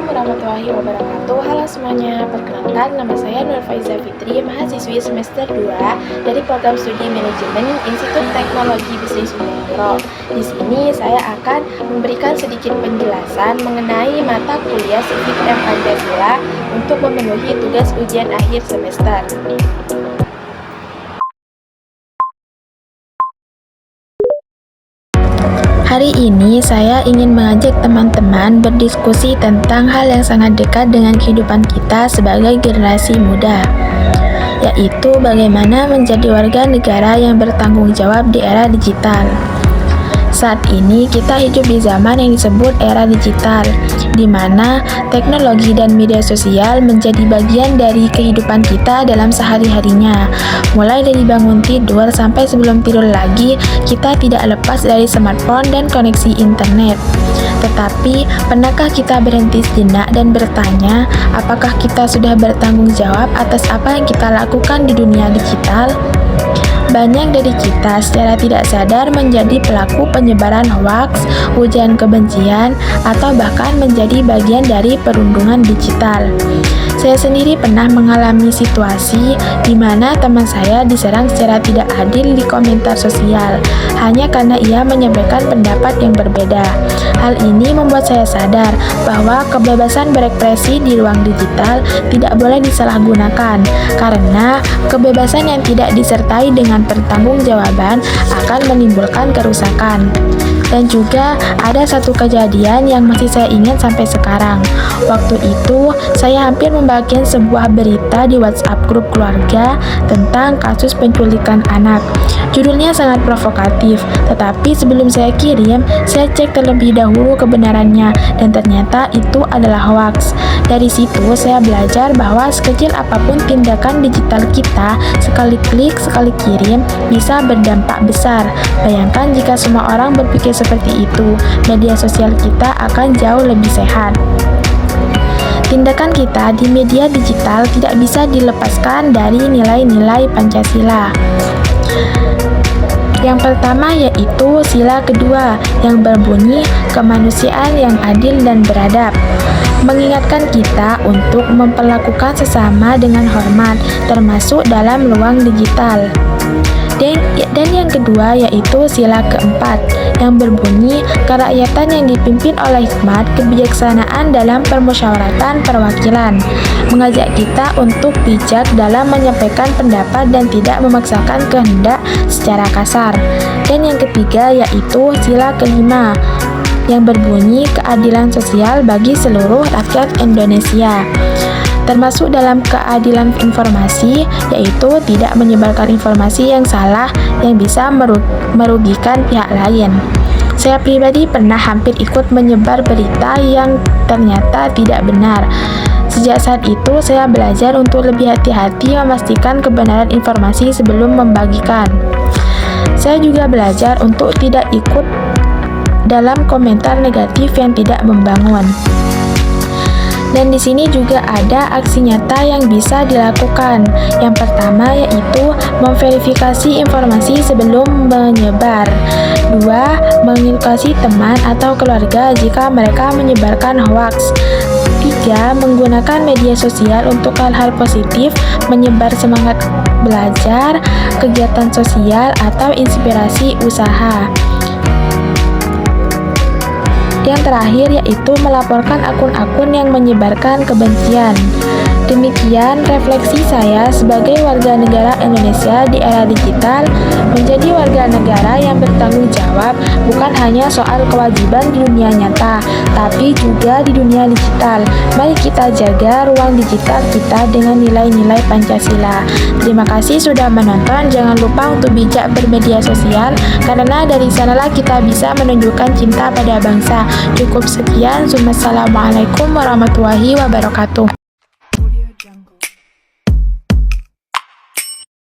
warahmatullahi wabarakatuh. Halo semuanya, perkenalkan nama saya Nur Faiza Fitri, mahasiswi semester 2 dari program studi manajemen Institut Teknologi Bisnis Unegro. Di sini saya akan memberikan sedikit penjelasan mengenai mata kuliah Civic dan Pancasila untuk memenuhi tugas ujian akhir semester. Hari ini saya ingin mengajak teman-teman berdiskusi tentang hal yang sangat dekat dengan kehidupan kita sebagai generasi muda, yaitu bagaimana menjadi warga negara yang bertanggung jawab di era digital. Saat ini kita hidup di zaman yang disebut era digital, di mana teknologi dan media sosial menjadi bagian dari kehidupan kita dalam sehari-harinya. Mulai dari bangun tidur sampai sebelum tidur lagi, kita tidak lepas dari smartphone dan koneksi internet. Tetapi, pernahkah kita berhenti sejenak dan bertanya, apakah kita sudah bertanggung jawab atas apa yang kita lakukan di dunia digital? Banyak dari kita secara tidak sadar menjadi pelaku penyebaran hoaks, ujaran kebencian, atau bahkan menjadi bagian dari perundungan digital. Saya sendiri pernah mengalami situasi di mana teman saya diserang secara tidak adil di komentar sosial, hanya karena ia menyampaikan pendapat yang berbeda. Hal ini membuat saya sadar bahwa kebebasan berekspresi di ruang digital tidak boleh disalahgunakan, karena kebebasan yang tidak disertai dengan pertanggungjawaban akan menimbulkan kerusakan. Dan juga ada satu kejadian yang masih saya ingat sampai sekarang. Waktu itu saya hampir membagikan sebuah berita di WhatsApp grup keluarga tentang kasus penculikan anak. Judulnya sangat provokatif, tetapi sebelum saya kirim, saya cek terlebih dahulu kebenarannya, dan ternyata itu adalah hoaks. Dari situ saya belajar bahwa sekecil apapun tindakan digital kita, sekali klik, sekali kirim, bisa berdampak besar. Bayangkan jika semua orang berpikir seperti itu, media sosial kita akan jauh lebih sehat. Tindakan kita di media digital tidak bisa dilepaskan dari nilai-nilai Pancasila. Yang pertama yaitu sila kedua yang berbunyi kemanusiaan yang adil dan beradab, mengingatkan kita untuk memperlakukan sesama dengan hormat, termasuk dalam ruang digital. Dan yang kedua yaitu sila keempat yang berbunyi kerakyatan yang dipimpin oleh hikmat kebijaksanaan dalam permusyawaratan perwakilan, mengajak kita untuk bijak dalam menyampaikan pendapat dan tidak memaksakan kehendak secara kasar. Dan yang ketiga yaitu sila kelima yang berbunyi keadilan sosial bagi seluruh rakyat Indonesia, termasuk dalam keadilan informasi, yaitu tidak menyebarkan informasi yang salah yang bisa merugikan pihak lain. Saya pribadi pernah hampir ikut menyebar berita yang ternyata tidak benar. Sejak saat itu, saya belajar untuk lebih hati-hati memastikan kebenaran informasi sebelum membagikan. Saya juga belajar untuk tidak ikut dalam komentar negatif yang tidak membangun. Dan di sini juga ada aksi nyata yang bisa dilakukan. Yang pertama yaitu memverifikasi informasi sebelum menyebar. 2. Mengedukasi teman atau keluarga jika mereka menyebarkan hoaks. 3. Menggunakan media sosial untuk hal-hal positif, menyebar semangat belajar, kegiatan sosial, atau inspirasi usaha. Yang terakhir yaitu melaporkan akun-akun yang menyebarkan kebencian. Demikian refleksi saya sebagai warga negara Indonesia di era digital. Menjadi warga negara yang bertanggung jawab bukan hanya soal kewajiban di dunia nyata, tapi juga di dunia digital. Mari kita jaga ruang digital kita dengan nilai-nilai Pancasila. Terima kasih sudah menonton. Jangan lupa untuk bijak bermedia sosial, karena dari sanalah kita bisa menunjukkan cinta pada bangsa. Cukup sekian. Wassalamualaikum warahmatullahi wabarakatuh.